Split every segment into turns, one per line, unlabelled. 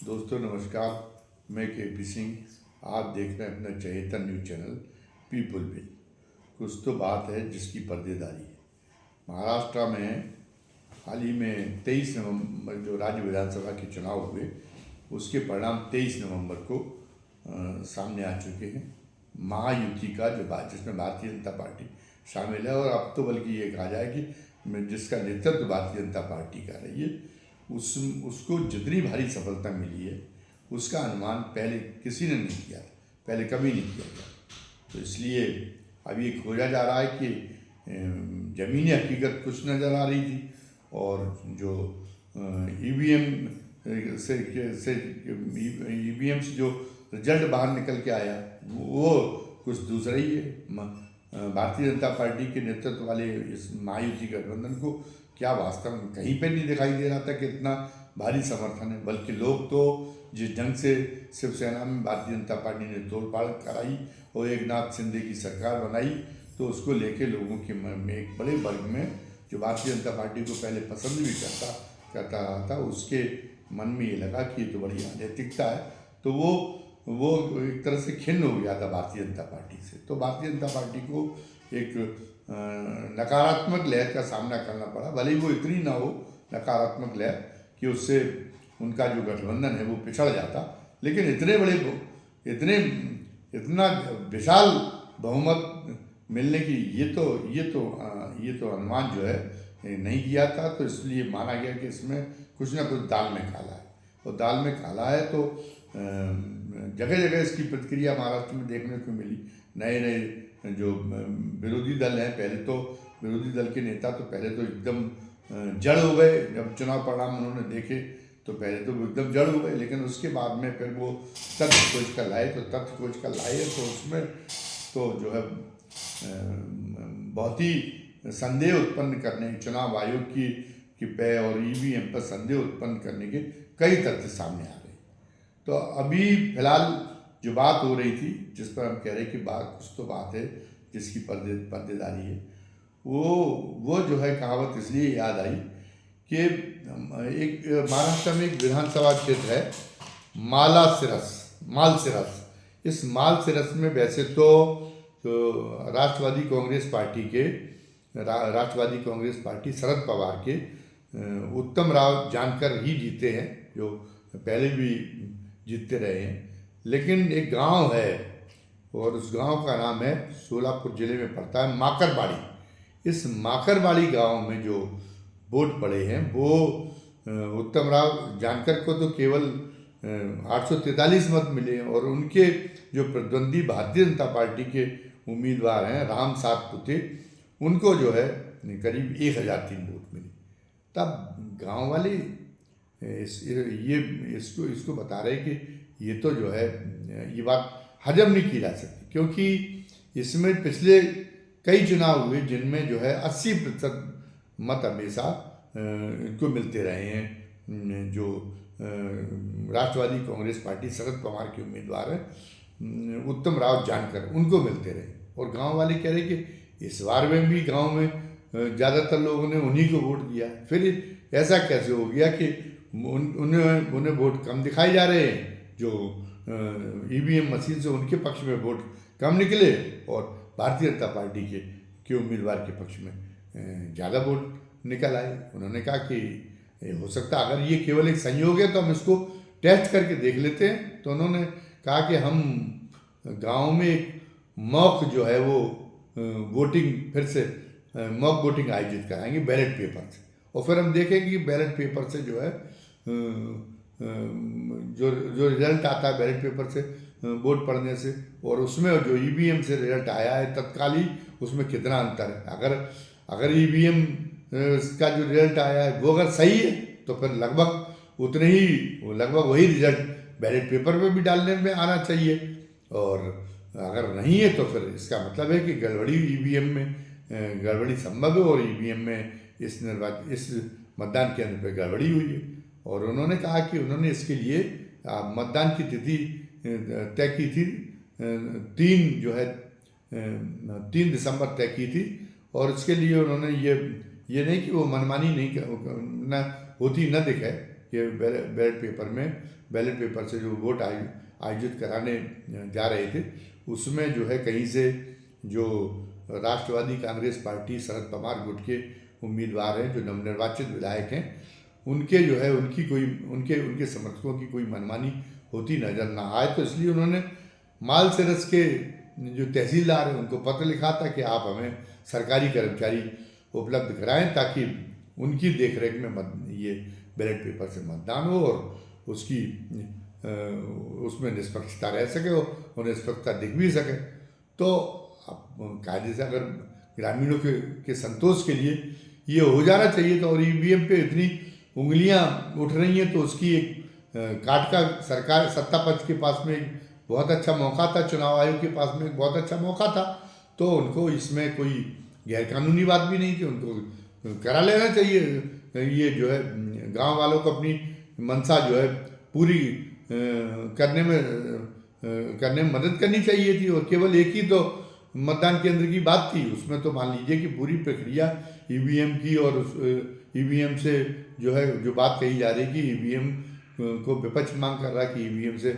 दोस्तों नमस्कार, मैं के पी सिंह। आप देख रहे हैं अपना चहेता न्यूज़ चैनल पीपल बिल। कुछ तो बात है जिसकी पर्देदारी है। महाराष्ट्र में हाल ही में 23 नवंबर जो राज्य विधानसभा के चुनाव हुए, उसके परिणाम 23 नवंबर को सामने आ चुके हैं। महायुति का जो जिसमें भारतीय जनता पार्टी शामिल है, और अब तो बल्कि ये कहा जाए कि जिसका नेतृत्व भारतीय जनता पार्टी कर रही है, उसको जितनी भारी सफलता मिली है उसका अनुमान पहले किसी ने नहीं किया, पहले कभी नहीं किया गया। तो इसलिए अब ये खोजा जा रहा है कि ज़मीनी हकीकत कुछ नज़र आ रही थी, और जो ईवीएम से जो रिजल्ट बाहर निकल के आया वो कुछ दूसरा ही है। भारतीय जनता पार्टी के नेतृत्व वाले इस महायुति गठबंधन को क्या वास्तव में कहीं पे नहीं दिखाई दे रहा था कि इतना भारी समर्थन है, बल्कि लोग तो जिस ढंग से शिवसेना में भारतीय जनता पार्टी ने तोड़फाड़ कराई और एकनाथ शिंदे की सरकार बनाई, तो उसको लेके लोगों के मन में एक बड़े वर्ग में जो भारतीय जनता पार्टी को पहले पसंद भी करता रहा था, उसके मन में ये लगा कि ये तो बड़ी अनैतिकता है। तो वो एक तरह से खिन्न हो गया था भारतीय जनता पार्टी से। तो भारतीय जनता पार्टी को एक नकारात्मक लहर का सामना करना पड़ा, भले ही वो इतनी ना हो नकारात्मक लहर कि उससे उनका जो गठबंधन है वो पिछड़ जाता, लेकिन इतना विशाल बहुमत मिलने की ये तो अनुमान जो है नहीं किया था। तो इसलिए माना गया कि इसमें कुछ ना कुछ दाल में काला है, और दाल में काला है तो जगह जगह इसकी प्रतिक्रिया महाराष्ट्र में देखने को मिली। नए जो विरोधी दल हैं, पहले तो विरोधी दल के नेता तो पहले तो एकदम जड़ हो गए। जब चुनाव परिणाम उन्होंने देखे तो पहले तो वो एकदम जड़ हो गए, लेकिन उसके बाद में फिर वो तथ्य खोज कर लाए। तो उसमें तो जो है बहुत ही संदेह उत्पन्न करने, चुनाव आयोग की पे और ईवीएम पर संदेह उत्पन्न करने के कई तथ्य सामने आ गए। तो अभी फिलहाल जो बात हो रही थी, जिस पर हम कह रहे कि कुछ तो बात है जिसकी पर्देदारी है, वो जो है कहावत इसलिए याद आई कि एक महाराष्ट्र में एक विधानसभा क्षेत्र है मालसिरस। इस मालसिरस में वैसे तो राष्ट्रवादी कांग्रेस पार्टी शरद पवार के उत्तम राव जानकर ही जीते हैं, जो पहले भी जीतते रहे हैं। लेकिन एक गांव है और उस गांव का नाम है, सोलापुर जिले में पड़ता है, माकरबाड़ी। इस माकरबाड़ी गांव में जो वोट पड़े हैं वो उत्तम राव जानकर को तो केवल 843 मत मिले, और उनके जो प्रतिद्वंदी भारतीय जनता पार्टी के उम्मीदवार हैं राम सातपुते, उनको जो है करीब 1003 वोट मिले। तब गांव वाले इसको बता रहे कि ये तो जो है ये बात हजम नहीं की जा सकती, क्योंकि इसमें पिछले कई चुनाव हुए जिनमें जो है 80% मत हमेशा इनको मिलते रहे हैं। जो राष्ट्रवादी कांग्रेस पार्टी शरद पवार के उम्मीदवार हैं उत्तम राव जानकर, उनको मिलते रहे। और गांव वाले कह रहे कि इस बार में भी गांव में ज़्यादातर लोगों ने उन्हीं को वोट दिया। फिर ऐसा कैसे हो गया कि उन्हें वोट कम दिखाए जा रहे हैं, जो ईवीएम मशीन से उनके पक्ष में वोट कम निकले और भारतीय जनता पार्टी के उम्मीदवार के पक्ष में ज़्यादा वोट निकल आए। उन्होंने कहा कि हो सकता है अगर ये केवल एक संयोग है तो हम इसको टेस्ट करके देख लेते हैं। तो उन्होंने कहा कि हम गांव में एक मॉक जो है वो वोटिंग फिर से मॉक वोटिंग आयोजित कराएंगे बैलेट पेपर से, और फिर हम देखेंगे कि बैलेट पेपर से जो है जो रिजल्ट आता है बैलेट पेपर से वोट पड़ने से, और उसमें जो ईवीएम से रिजल्ट आया है तत्काल ही उसमें कितना अंतर है। अगर ईवीएम का जो रिजल्ट आया है वो अगर सही है तो फिर लगभग वही रिजल्ट बैलेट पेपर में भी डालने में आना चाहिए, और अगर नहीं है तो फिर इसका मतलब है कि गड़बड़ी ईवीएम में गड़बड़ी संभव है, और ईवीएम में इस मतदान केंद्र पर गड़बड़ी हुई है। और उन्होंने कहा कि उन्होंने इसके लिए मतदान की तिथि तय की थी, 3 दिसंबर तय की थी, और इसके लिए उन्होंने ये नहीं कि वो मनमानी नहीं न होती न दिखे, ये बैलेट पेपर से जो वोट आयोजित कराने जा रहे थे, उसमें जो है कहीं से जो राष्ट्रवादी कांग्रेस पार्टी शरद पवार गुट के उम्मीदवार हैं, जो नवनिर्वाचित विधायक हैं, उनके जो है उनकी कोई उनके समर्थकों की कोई मनमानी होती नजर ना आए, तो इसलिए उन्होंने मालसरस के जो तहसीलदार हैं उनको पत्र लिखा था कि आप हमें सरकारी कर्मचारी उपलब्ध कराएं ताकि उनकी देखरेख में ये बैलेट पेपर से मतदान हो और उसकी उसमें निष्पक्षता रह सके और निष्पक्षता दिख भी सके। तो अब कायदे से अगर ग्रामीणों के संतोष के लिए ये हो जाना चाहिए, तो और ईवीएम पे इतनी उंगलियां उठ रही हैं, तो उसकी एक काट का सरकार सत्ता पक्ष के पास में एक बहुत अच्छा मौका था, चुनाव आयोग के पास में एक बहुत अच्छा मौका था, तो उनको इसमें कोई गैरकानूनी बात भी नहीं थी, उनको करा लेना चाहिए। ये जो है गांव वालों को अपनी मंशा जो है पूरी करने में मदद करनी चाहिए थी, और केवल एक ही तो मतदान केंद्र की बात थी, उसमें तो मान लीजिए कि पूरी प्रक्रिया ईवीएम की और ईवीएम से जो है जो बात कही जा रही है कि ईवीएम को विपक्ष मांग कर रहा है कि ईवीएम से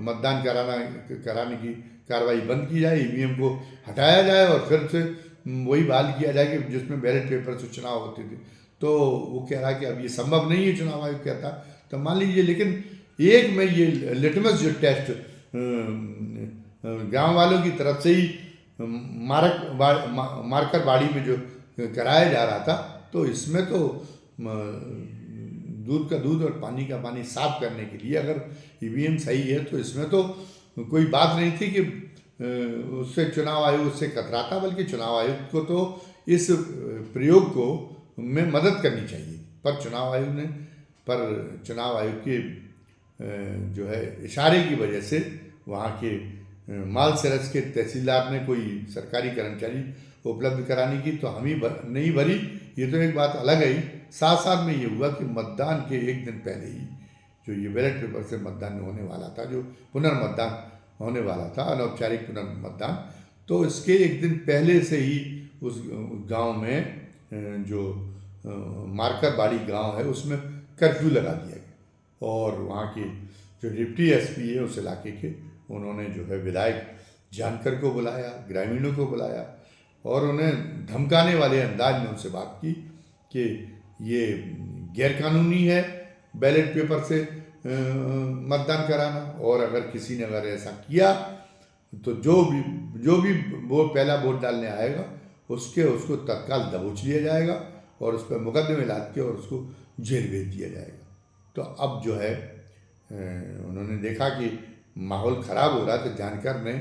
मतदान कराने की कार्रवाई बंद की जाए, ईवीएम को हटाया जाए और फिर से वही बहाल किया जाए कि जिसमें बैलेट पेपर से चुनाव होते थे। तो वो कह रहा है कि अब ये संभव नहीं है, चुनाव आयोग कहता, तो मान लीजिए। लेकिन एक में ये लिटमस जो टेस्ट गांव वालों की तरफ से ही मार्कर बाड़ी में जो कराया जा रहा था, तो इसमें तो दूध का दूध और पानी का पानी साफ करने के लिए अगर ईवीएम सही है तो इसमें तो कोई बात नहीं थी कि उससे चुनाव आयोग उससे कतराता, बल्कि चुनाव आयोग को तो इस प्रयोग को में मदद करनी चाहिए। पर चुनाव आयोग के जो है इशारे की वजह से वहाँ के मालसरस के तहसीलदार ने कोई सरकारी कर्मचारी उपलब्ध कराने की तो हामी नहीं भरी, ये तो एक बात अलग है ही। साथ साथ में ये हुआ कि मतदान के एक दिन पहले ही जो ये बैलेट पेपर से मतदान होने वाला था, जो पुनर्मतदान होने वाला था, अनौपचारिक पुनर्मतदान, तो इसके एक दिन पहले से ही उस गांव में जो मार्कर बाड़ी गांव है उसमें कर्फ्यू लगा दिया गया, और वहाँ के जो डिप्टी एसपी है उस इलाके के, उन्होंने जो है विधायक जानकर को बुलाया, ग्रामीणों को बुलाया और उन्हें धमकाने वाले अंदाज में उनसे बात की कि ये गैरकानूनी है बैलेट पेपर से मतदान कराना, और अगर किसी ने अगर ऐसा किया तो जो भी वो पहला वोट डालने आएगा उसको तत्काल दबोच लिया जाएगा और उस पर मुकदमे लाद के और उसको जेल भेज दिया जाएगा। तो अब जो है उन्होंने देखा कि माहौल ख़राब हो रहा है, तो जानकर ने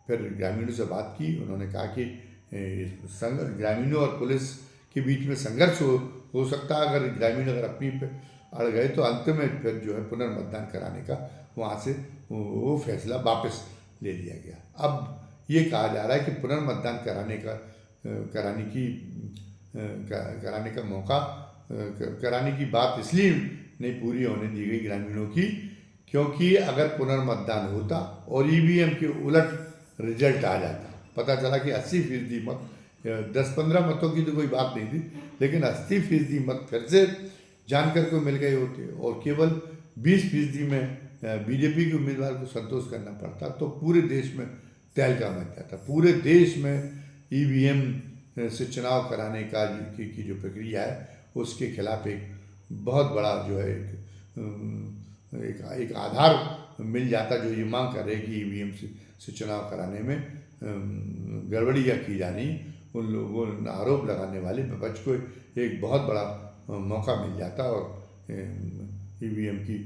फिर ग्रामीणों से बात की। उन्होंने कहा कि ग्रामीणों और पुलिस के बीच में संघर्ष हो सकता है, अगर ग्रामीण अपनी पे अड़ गए तो अंत में फिर जो है पुनर्मतदान कराने का वहाँ से वो फैसला वापस ले लिया गया। अब ये कहा जा रहा है कि पुनर्मतदान कराने की बात इसलिए नहीं पूरी होने दी गई ग्रामीणों की, क्योंकि अगर पुनर्मतदान होता और ईवीएम के उलट रिजल्ट आ जाता, पता चला कि 80% मत, 10-15 मतों की तो कोई बात नहीं थी, लेकिन 80% मत फिर से जानकर को मिल गए होते और केवल 20% में बीजेपी के उम्मीदवार को संतोष करना पड़ता, तो पूरे देश में तहलका मच जाता। पूरे देश में ईवीएम से चुनाव कराने की जो प्रक्रिया है उसके खिलाफ एक बहुत बड़ा जो है एक आधार मिल जाता, जो ये मांग कर रहे हैं कि ईवीएम से चुनाव कराने में गड़बड़ियाँ की जानी, उन लोगों आरोप लगाने वाले विपक्ष को एक बहुत बड़ा मौका मिल जाता और ईवीएम की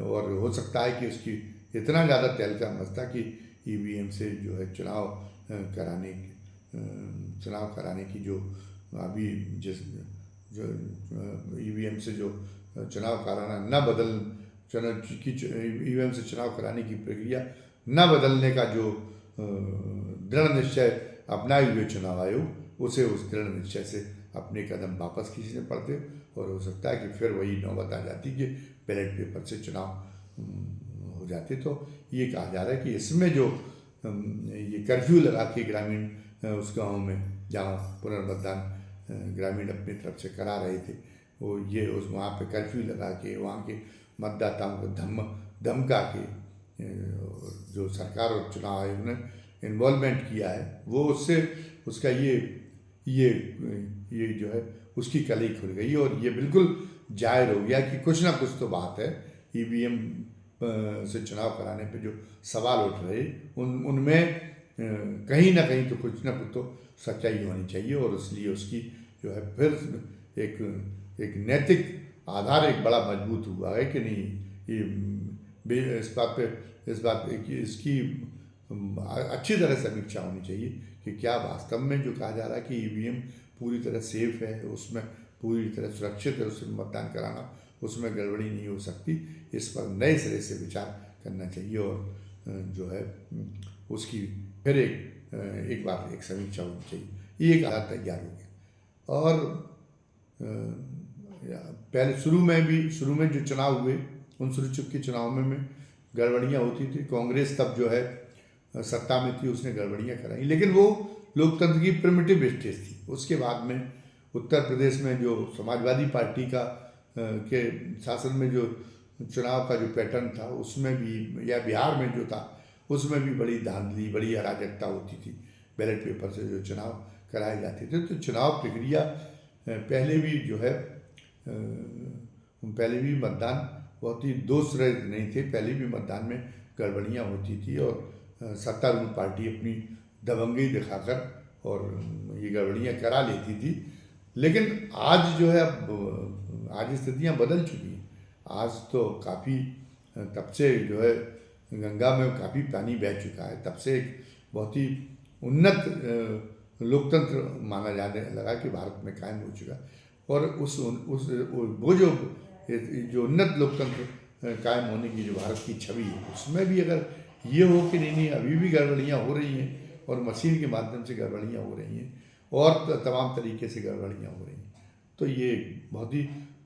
और हो सकता है कि उसकी इतना ज़्यादा तहलका मचता कि ईवीएम से जो है चुनाव कराने की जो अभी जो ईवीएम से जो चुनाव कराना ईवीएम से चुनाव कराने की प्रक्रिया न बदलने का जो दृढ़ निश्चय अपनाए हुए चुनाव आयोग, उसे उस दृढ़ निश्चय से अपने कदम वापस खींचने पड़ते और हो सकता है कि फिर वही नौबत आ जाती कि बैलेट पेपर से चुनाव हो जाते। तो ये कहा जा रहा है कि इसमें जो ये कर्फ्यू लगा के ग्रामीण उस गाँव में जहाँ पुनर्मतदान ग्रामीण अपनी तरफ से करा रहे थे, वो ये उस वहाँ पे कर्फ्यू लगा के वहाँ के मतदाताओं को धमका के जो सरकार और चुनाव आयोग ने इन्वॉल्वमेंट किया है, वो उससे उसका ये ये जो है उसकी कलई खुल गई और ये बिल्कुल जाहिर हो गया कि कुछ ना कुछ तो बात है। ईवीएम से चुनाव कराने पे जो सवाल उठ रहे उनमें कहीं ना कहीं तो कुछ ना कुछ तो सच्चाई होनी चाहिए और इसलिए उसकी जो है फिर एक नैतिक आधार एक बड़ा मजबूत हुआ है कि नहीं, ये इस बात की इसकी अच्छी तरह समीक्षा होनी चाहिए कि क्या वास्तव में जो कहा जा रहा है कि ईवीएम पूरी तरह सेफ है, उसमें पूरी तरह सुरक्षित है, उसमें मतदान कराना, उसमें गड़बड़ी नहीं हो सकती। इस पर नए सिरे से विचार करना चाहिए और जो है उसकी फिर एक बार एक समीक्षा होनी चाहिए। ये एक आधार तैयार हो गया। और पहले शुरू में जो चुनाव हुए उन शुरू के चुनाव में गड़बड़ियाँ होती थी। कांग्रेस तब जो है सत्ता में थी, उसने गड़बड़ियाँ कराई, लेकिन वो लोकतंत्र की प्रिमिटिव स्टेज थी। उसके बाद में उत्तर प्रदेश में जो समाजवादी पार्टी का के शासन में जो चुनाव का जो पैटर्न था उसमें भी, या बिहार में जो था उसमें भी बड़ी धांधली, बड़ी अराजकता होती थी। बैलेट पेपर से जो चुनाव कराए जाते थे, तो चुनाव प्रक्रिया पहले भी मतदान बहुत ही दोष रहित नहीं थे। पहले भी मतदान में गड़बड़ियाँ होती थी और सत्तारूढ़ पार्टी अपनी दबंगई दिखाकर और ये गड़बड़ियाँ करा लेती थी। लेकिन आज जो है अब आज स्थितियाँ बदल चुकी हैं। आज तो काफ़ी तब से जो है गंगा में काफ़ी पानी बह चुका है। तब से एक बहुत ही उन्नत लोकतंत्र माना जाने लगा कि भारत में कायम हो चुका। और वो जो उन्नत लोकतंत्र कायम होने की जो भारत की छवि है, उसमें भी अगर ये हो कि नहीं अभी भी गड़बड़ियाँ हो रही हैं और मशीन के माध्यम से गड़बड़ियाँ हो रही हैं और तमाम तरीके से गड़बड़ियाँ हो रही हैं, तो ये बहुत ही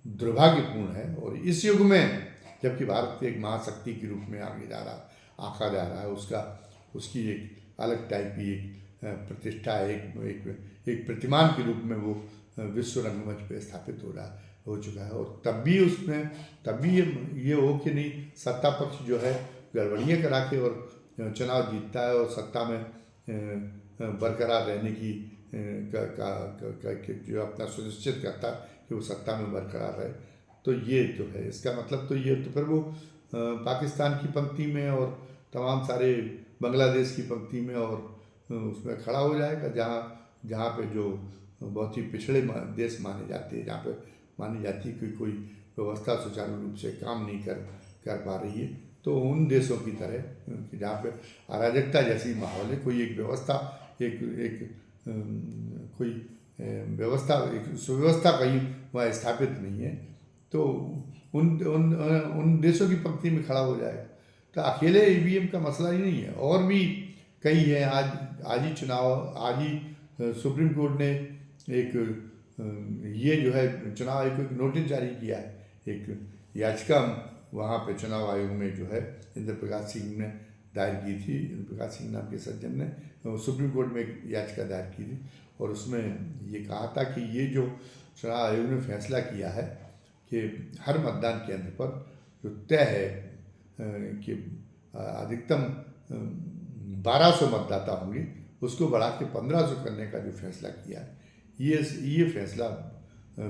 दुर्भाग्यपूर्ण है। और इस युग में जबकि भारत एक महाशक्ति के रूप में आंका जा रहा है, उसकी एक अलग टाइप की एक प्रतिष्ठा है, एक प्रतिमान के रूप में वो विश्व रंगमंच पे स्थापित हो चुका है। और तब भी ये हो कि नहीं सत्ता पक्ष जो है गड़बड़ियाँ करा के और चुनाव जीतता है और सत्ता में बरकरार रहने की जो अपना सुनिश्चित करता है कि वो सत्ता में बरकरार रहे। तो ये जो है इसका मतलब तो ये तो फिर वो पाकिस्तान की पंक्ति में और तमाम सारे बांग्लादेश की पंक्ति में और उसमें खड़ा हो जाएगा, जहाँ पे जो बहुत ही पिछड़े देश माने जाते हैं, जहाँ पे मानी जाती है कि कोई व्यवस्था सुचारू रूप से काम नहीं कर पा रही है, तो उन देशों की तरह जहाँ पे अराजकता जैसी माहौल है, कोई एक व्यवस्था कोई व्यवस्था एक सुव्यवस्था कहीं वहाँ स्थापित नहीं है, तो उन देशों की पंक्ति में खड़ा हो जाएगा। तो अकेले ईवीएम का मसला ही नहीं है, और भी कई है। आज ही सुप्रीम कोर्ट ने एक ये जो है चुनाव आयोग को एक नोटिस जारी किया है, एक याचिका वहाँ पे चुनाव आयोग में जो है इंद्र प्रकाश सिंह ने दायर की थी। इंद्र प्रकाश सिंह नाम के सज्जन ने सुप्रीम कोर्ट में एक याचिका दायर की थी और उसमें ये कहा था कि ये जो चुनाव आयोग ने फैसला किया है कि हर मतदान केंद्र पर जो तय है कि अधिकतम 1200 मतदाता होंगे, उसको बढ़ा के 1500 करने का जो फैसला किया है, ये फैसला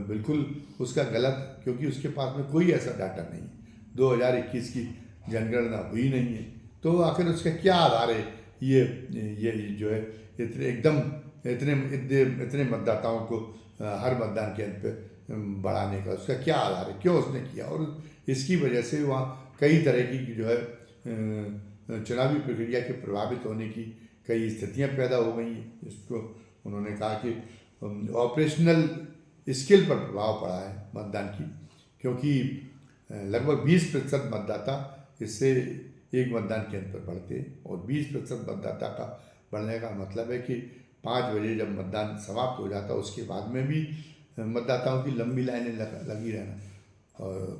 बिल्कुल उसका गलत, क्योंकि उसके पास में कोई ऐसा डाटा नहीं है। 2021 की जनगणना हुई नहीं है, तो आखिर उसका क्या आधार है ये जो है इतने मतदाताओं को हर मतदान केंद्र पे बढ़ाने का उसका क्या आधार है, क्यों उसने किया। और इसकी वजह से वहाँ कई तरह की जो है चुनावी प्रक्रिया के प्रभावित होने की कई स्थितियाँ पैदा हो गई हैं। इसको उन्होंने कहा कि ऑपरेशनल स्किल पर प्रभाव पड़ा है मतदान की, क्योंकि लगभग 20% मतदाता इससे एक मतदान केंद्र पर बढ़ते, और 20% मतदाता का बढ़ने का मतलब है कि 5 बजे जब मतदान समाप्त हो जाता उसके बाद में भी मतदाताओं की लंबी लाइनें लगी रहना।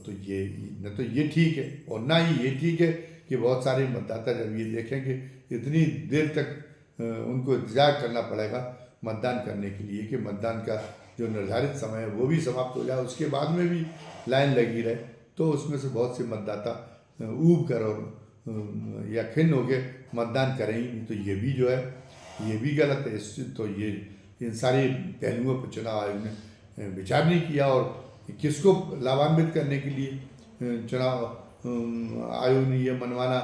तो ये न तो ये ठीक है और ना ही ये ठीक है कि बहुत सारे मतदाता जब ये देखें कि इतनी देर तक उनको इंतज़ार करना पड़ेगा मतदान करने के लिए कि मतदान का जो निर्धारित समय है वो भी समाप्त हो जाए, उसके बाद में भी लाइन लगी रहे, तो उसमें से बहुत से मतदाता ऊब कर और या खिन्न होकर मतदान करें ही नहीं। तो ये भी जो है ये भी गलत है। तो ये इन सारे पहलुओं पर चुनाव आयोग ने विचार नहीं किया और किसको लाभान्वित करने के लिए चुनाव आयोग ने ये मनवाना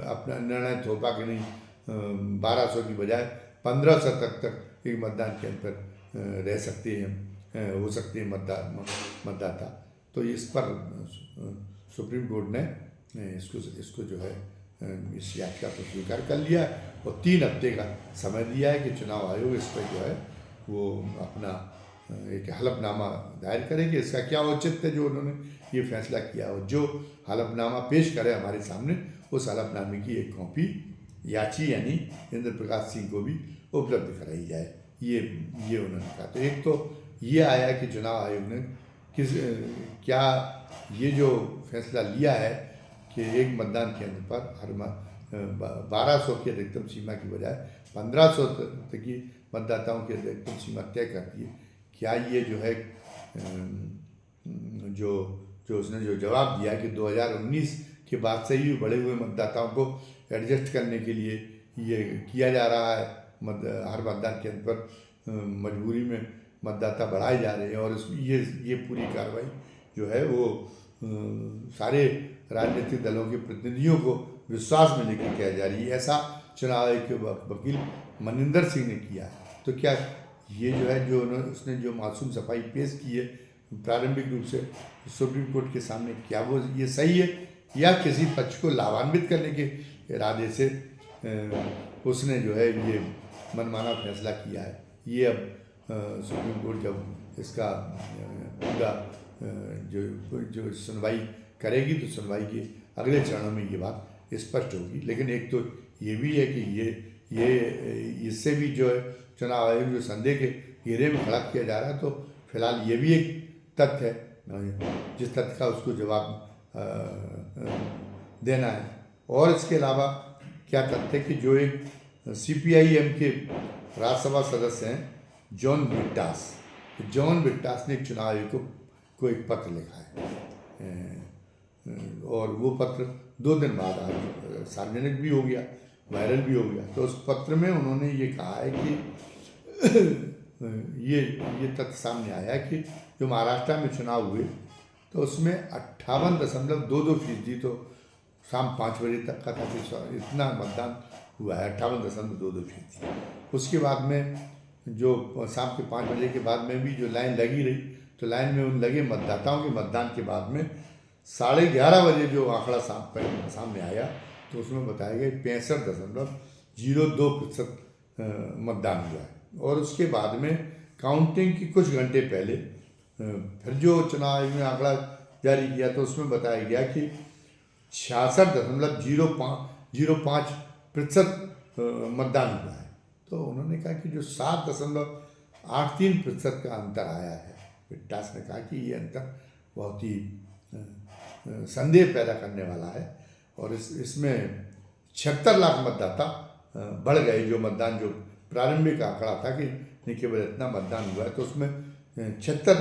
अपना निर्णय थोपा कि नहीं 1200 की बजाय 1500 तक एक मतदान केंद्र पर रह सकते हैं, हो सकते हैं मतदाता। तो इस पर सुप्रीम कोर्ट ने इसको जो है इस याचिका को स्वीकार कर लिया और 3 हफ्ते का समय दिया है कि चुनाव आयोग इस पर जो है वो अपना एक हलफनामा दायर करे कि इसका क्या औचित्य है जो उन्होंने ये फैसला किया, और जो हलफनामा पेश करे हमारे सामने उस हलफनामे की एक कॉपी याची यानी इंद्र प्रकाश सिंह को भी उपलब्ध कराई जाए, ये उन्होंने कहा। तो एक तो ये आया कि चुनाव आयोग ने क्या ये जो फैसला लिया है कि एक मतदान केंद्र पर हर 1200 की अधिकतम सीमा की बजाय 1500 तक की मतदाताओं की अधिकतम सीमा तय करती है, क्या ये जो है जो उसने जो जवाब दिया कि 2019 के बाद से ही बढ़े हुए मतदाताओं को एडजस्ट करने के लिए ये किया जा रहा है, हर मतदान केंद्र पर मजबूरी में मतदाता बढ़ाए जा रहे हैं, और ये पूरी कार्रवाई जो है वो सारे राजनीतिक दलों के प्रतिनिधियों को विश्वास में लेकर किया जा रही है, ऐसा चुनाव आयोग के वकील मनिंदर सिंह ने किया। तो क्या ये जो है जो उसने जो मासूम सफाई पेश की है प्रारंभिक रूप से सुप्रीम कोर्ट के सामने, क्या वो ये सही है या किसी पक्ष को लाभान्वित करने के इरादे से उसने जो है ये मनमाना फैसला किया है? ये अब सुप्रीम कोर्ट जब इसका पूरा जो सुनवाई करेगी तो सुनवाई के अगले चरणों में ये बात स्पष्ट होगी। लेकिन एक तो ये भी है कि ये इससे भी जो है चुनाव आयोग जो संदेह के घेरे में खड़ा किया जा रहा है, तो फिलहाल ये भी एक तथ्य है जिस तथ्य का उसको जवाब देना है। और इसके अलावा क्या तथ्य कि जो एक CPIM के राज्यसभा सदस्य हैं जॉन ब्रिटास ने चुनाव आयोग को एक पत्र लिखा है, और वो पत्र 2 दिन बाद आज सार्वजनिक भी हो गया, वायरल भी हो गया। तो उस पत्र में उन्होंने ये कहा है कि ये तथ्य सामने आया कि जो महाराष्ट्र में चुनाव हुए तो उसमें 58.22% तो शाम 5 बजे तक का था कि इतना मतदान हुआ है, 58.22%। उसके बाद में जो शाम के 5 बजे के बाद में भी जो लाइन लगी रही, तो लाइन में उन लगे मतदाताओं के मतदान के बाद में 11:30 बजे जो आंकड़ा सामने आया तो उसमें बताया गया 65.02% मतदान हुआ है। और उसके बाद में काउंटिंग की कुछ घंटे पहले फिर जो चुनाव आयोग ने आंकड़ा जारी किया तो उसमें बताया गया कि 66.05% मतदान हुआ है। तो उन्होंने कहा कि जो 7.83% का अंतर आया है, ब्रिटास ने कहा कि ये अंतर बहुत ही संदेह पैदा करने वाला है, और इसमें 76 लाख मतदाता बढ़ गए। जो मतदान जो प्रारंभिक आंकड़ा था कि नहीं केवल इतना मतदान हुआ है, तो उसमें 76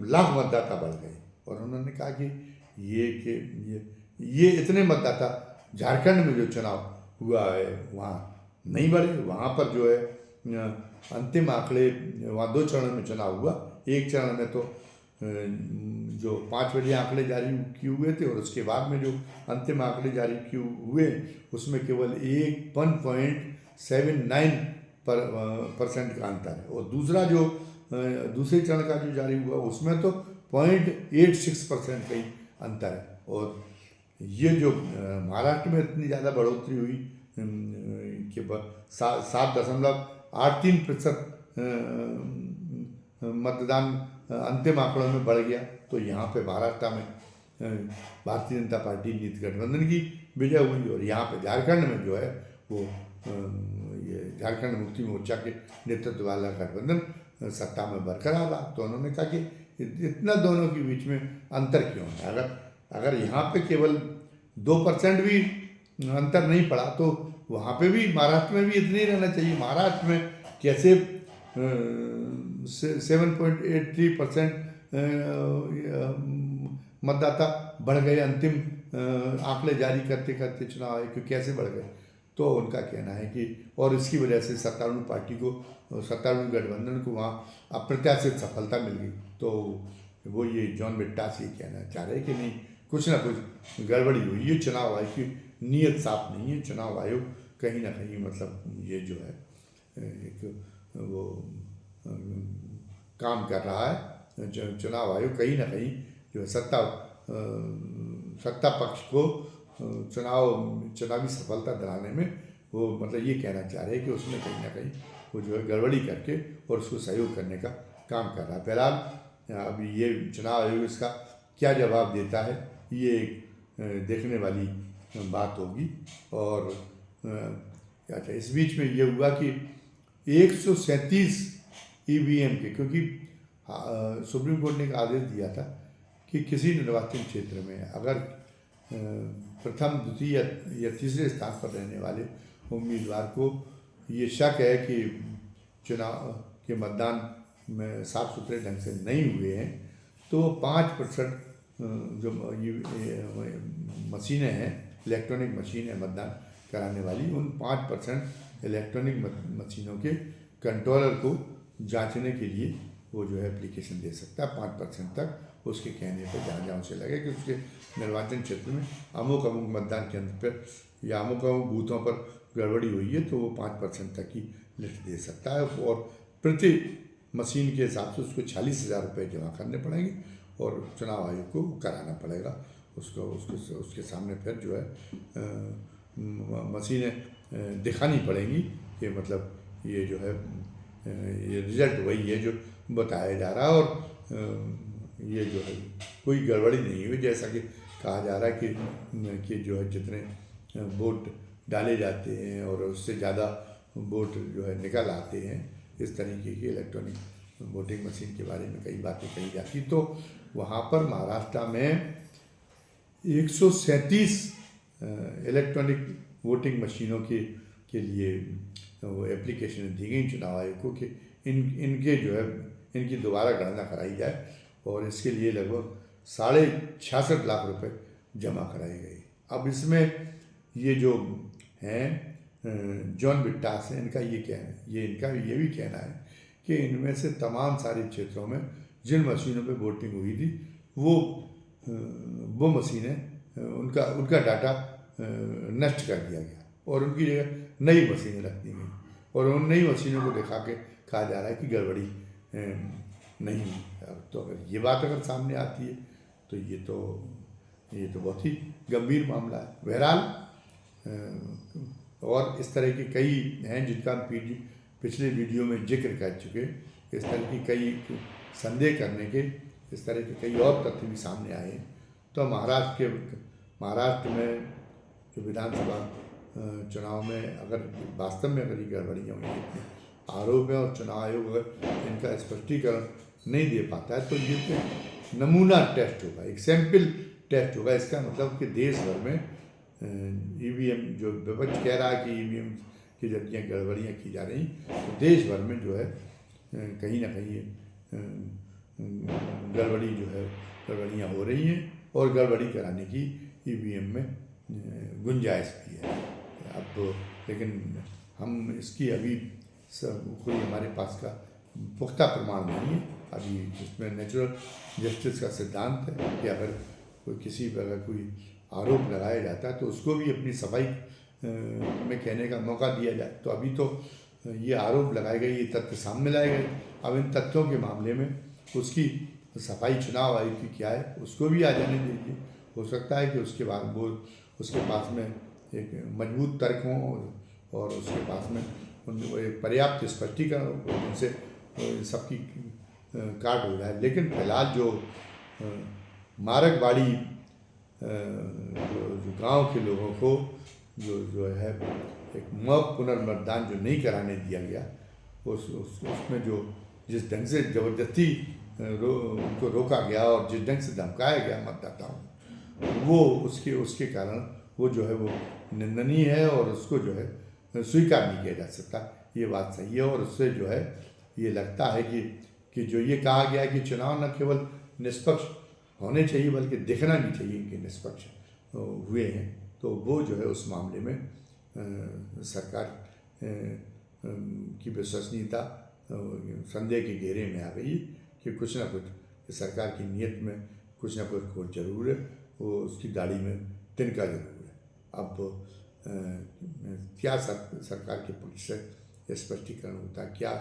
लाख मतदाता बढ़ गए। और उन्होंने कहा कि ये इतने मतदाता झारखंड में जो चुनाव हुआ है वहाँ नहीं बढ़े। वहाँ पर जो है अंतिम आंकड़े, वहाँ 2 चरणों में चुनाव हुआ। एक चरण में तो जो 5 बजे आंकड़े जारी किए हुए थे, और उसके बाद में जो अंतिम आंकड़े जारी किए हुए उसमें केवल 1.79% का अंतर है। और दूसरा जो दूसरे चरण का जो जारी हुआ उसमें तो 0.86% का ही अंतर है। और ये जो महाराष्ट्र में इतनी ज़्यादा बढ़ोतरी हुई कि 7.83% मतदान अंतिम आंकड़ों में बढ़ गया। तो यहाँ पे महाराष्ट्र में भारतीय जनता पार्टी नीति गठबंधन की विजय हुई, और यहाँ पे झारखंड में जो है वो ये झारखंड मुक्ति मोर्चा के नेतृत्व वाला गठबंधन सत्ता में बरकरार रहा। तो उन्होंने कहा कि इतना दोनों के बीच में अंतर क्यों है? अगर यहाँ पे केवल 2% भी अंतर नहीं पड़ा तो वहाँ पे भी महाराष्ट्र में भी इतना ही रहना चाहिए। महाराष्ट्र में कैसे 7.83% मतदाता बढ़ गए। अंतिम आंकड़े जारी करते करते चुनाव आयोग के कैसे बढ़ गए, तो उनका कहना है कि और इसकी वजह से सत्तारूढ़ पार्टी को, सत्तारूढ़ गठबंधन को वहाँ अप्रत्याशित सफलता मिल गई। तो वो ये जॉन ब्रिट्टास ये कहना चाह रहे हैं कि नहीं, कुछ ना कुछ गड़बड़ी हुई है, चुनाव आयोग की नीयत साफ नहीं है। चुनाव आयोग कहीं ना कहीं मतलब ये जो है एक वो काम कर रहा है। चुनाव आयोग कहीं ना कहीं जो है सत्ता पक्ष को चुनावी सफलता दिलाने में वो मतलब ये कहना चाह रहे हैं कि उसमें कहीं ना कहीं वो जो है गड़बड़ी करके और उसको सहयोग करने का काम कर रहा है। फिलहाल अभी ये चुनाव आयोग इसका क्या जवाब देता है, ये एक देखने वाली बात होगी। और क्या था, इस बीच में ये हुआ कि 137 ईवीएम के, क्योंकि सुप्रीम कोर्ट ने एक आदेश दिया था कि किसी निर्वाचन क्षेत्र में अगर प्रथम, द्वितीय या तीसरे स्थान पर रहने वाले उम्मीदवार को ये शक है कि चुनाव के मतदान में साफ सुथरे ढंग से नहीं हुए हैं, तो 5% जो मशीनें हैं, इलेक्ट्रॉनिक मशीन है मतदान कराने वाली, उन 5% इलेक्ट्रॉनिक मशीनों के कंट्रोलर को जांचने के लिए वो जो है एप्लीकेशन दे सकता है 5% तक। उसके कहने पर जहाँ जहाँ उसे लगे कि उसके निर्वाचन क्षेत्र में अमुक मतदान केंद्र पर या अमुक बूथों पर गड़बड़ी हुई है, तो वो 5% तक की लिस्ट दे सकता है। और प्रति मशीन के हिसाब से उसको 40,000 रुपये जमा करने पड़ेंगे और चुनाव आयोग को कराना पड़ेगा। उसके सामने फिर जो है मशीनें दिखानी पड़ेंगी कि मतलब ये जो है ये रिजल्ट वही है जो बताया जा रहा है। और ये जो है कोई गड़बड़ी नहीं हुई, जैसा कि कहा जा रहा है कि जो है जितने वोट डाले जाते हैं और उससे ज़्यादा वोट जो है निकल आते हैं, इस तरीके की इलेक्ट्रॉनिक वोटिंग मशीन के बारे में कई बातें कही जाती। तो वहाँ पर महाराष्ट्र में 137 इलेक्ट्रॉनिक वोटिंग मशीनों के लिए वो एप्लीकेशन दी गई चुनाव आयोग को कि इनके जो है इनकी दोबारा गणना कराई जाए, और इसके लिए लगभग 66.5 लाख रुपए जमा कराए गए। अब इसमें ये जो हैं जॉन ब्रिट्टास हैं, इनका ये कहना है, ये भी कहना है कि इनमें से तमाम सारे क्षेत्रों में जिन मशीनों पे वोटिंग हुई थी वो मशीनें उनका डाटा नष्ट कर दिया गया और उनकी जगह नई मशीनें रख दी गई, और उन नई मशीनों को दिखा के कहा जा रहा है कि गड़बड़ी नहीं। तो अगर ये बात अगर सामने आती है तो ये तो बहुत ही गंभीर मामला है। बहरहाल और इस तरह के कई हैं जिनका हम पिछले वीडियो में जिक्र कर चुके। इस तरह की कई संदेह करने के इस तरह के कई और तथ्य भी सामने आए हैं। तो महाराष्ट्र में जो विधानसभा चुनाव में अगर वास्तव में अगर ये गड़बड़ियाँ हुई आरोप है और चुनाव आयोग अगर इनका स्पष्टीकरण नहीं दे पाता है, तो ये तो नमूना टेस्ट होगा, एक सैंपल टेस्ट होगा। इसका मतलब कि देश भर में ईवीएम जो विपक्ष कह रहा है कि ईवीएम की जबकि गड़बड़ियाँ की जा रही, तो देश भर में जो है कहीं ना कहीं गड़बड़ियाँ हो रही हैं और गड़बड़ी कराने की ईवीएम में गुंजाइश भी है। अब लेकिन हम इसकी अभी कोई हमारे पास का पुख्ता प्रमाण नहीं है। अभी इसमें नेचुरल जस्टिस का सिद्धांत है कि अगर किसी पर अगर कोई आरोप लगाया जाता है तो उसको भी अपनी सफाई में कहने का मौका दिया जाए। तो अभी तो ये आरोप लगाए गए, ये तथ्य सामने लाए गए। अब इन तथ्यों के मामले में उसकी सफाई चुनाव आयोग की क्या है उसको भी आ जाने दीजिए। हो सकता है कि उसके बाद वो उसके पास में एक मजबूत तर्क हों और उसके पास में पर्याप्त स्पष्टीकरण हो जिनसे सबकी काट हो जाए। लेकिन फिलहाल जो मारकबाड़ी जो गांव के लोगों को जो है एक मौत पुनर्मतदान जो नहीं कराने दिया गया, उसमें जो जिस ढंग से ज़बरदस्ती उनको रोका गया और जिस ढंग से धमकाया गया मतदाताओं वो उसके कारण वो जो है वो निंदनीय है और उसको जो है स्वीकार नहीं किया जा सकता। ये बात सही है और उससे जो है ये लगता है कि जो ये कहा गया है कि चुनाव न केवल निष्पक्ष होने चाहिए बल्कि दिखना भी चाहिए कि निष्पक्ष हुए हैं, तो वो जो है उस मामले में सरकार की विश्वसनीयता संदेह के घेरे में आ गई कि कुछ ना कुछ सरकार की नीयत में कुछ ना कुछ खोट जरूर है, वो उसकी दाढ़ी में तिनका जरूर है। अब क्या सरकार के पक्ष से स्पष्टीकरण होता है, क्या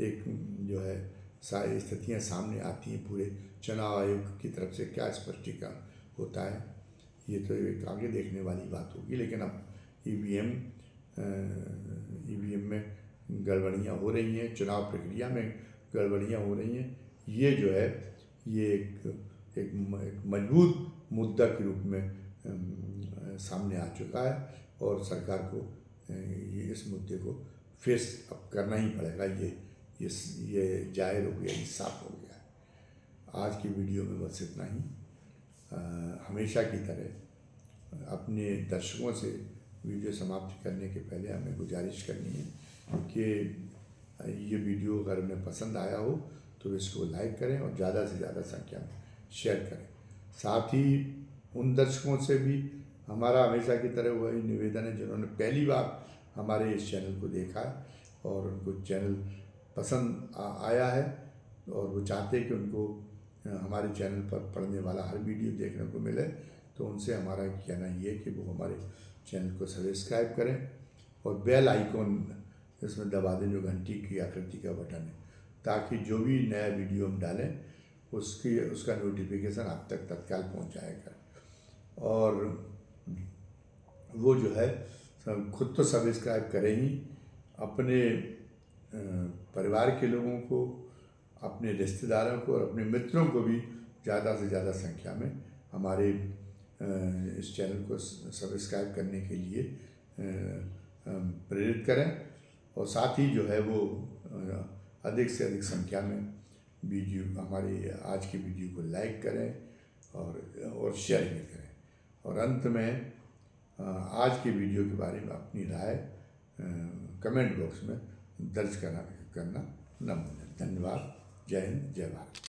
एक जो है सारी स्थितियाँ सामने आती हैं, पूरे चुनाव आयोग की तरफ से क्या स्पष्टीकरण होता है, ये तो एक आगे देखने वाली बात होगी। लेकिन अब ईवीएम में गड़बड़ियाँ हो रही हैं, चुनाव प्रक्रिया में गड़बड़ियाँ हो रही हैं, ये जो है ये एक मजबूत मुद्दा के रूप में सामने आ चुका है और सरकार को ये इस मुद्दे को फेस अब करना ही पड़ेगा। ये जाहिर हो गया, ये साफ हो गया। आज की वीडियो में बस इतना ही। हमेशा की तरह अपने दर्शकों से वीडियो समाप्त करने के पहले हमें गुजारिश करनी है कि ये वीडियो अगर उन्हें पसंद आया हो तो इसको लाइक करें और ज़्यादा से ज़्यादा संख्या में शेयर करें। साथ ही उन दर्शकों से भी हमारा हमेशा की तरह वही निवेदन है जिन्होंने पहली बार हमारे इस चैनल को देखा है और उनको चैनल पसंद आया है और वो चाहते हैं कि उनको हमारे चैनल पर पढ़ने वाला हर वीडियो देखने को मिले, तो उनसे हमारा कहना ये है कि वो हमारे चैनल को सब्सक्राइब करें और बेल आइकॉन इसमें दबा दें जो घंटी की आकृति का बटन है, ताकि जो भी नया वीडियो हम डालें उसका नोटिफिकेशन आप तक तत्काल पहुँच जाएगा। और वो जो है खुद तो सब्सक्राइब करें ही, अपने परिवार के लोगों को, अपने रिश्तेदारों को और अपने मित्रों को भी ज़्यादा से ज़्यादा संख्या में हमारे इस चैनल को सब्सक्राइब करने के लिए प्रेरित करें और साथ ही जो है वो अधिक से अधिक संख्या में वीडियो हमारी आज की वीडियो को लाइक करें और शेयर भी करें। और अंत में आज के वीडियो के बारे में अपनी राय कमेंट बॉक्स में दर्ज करना न भूलें। धन्यवाद। जय हिंद, जय भारत।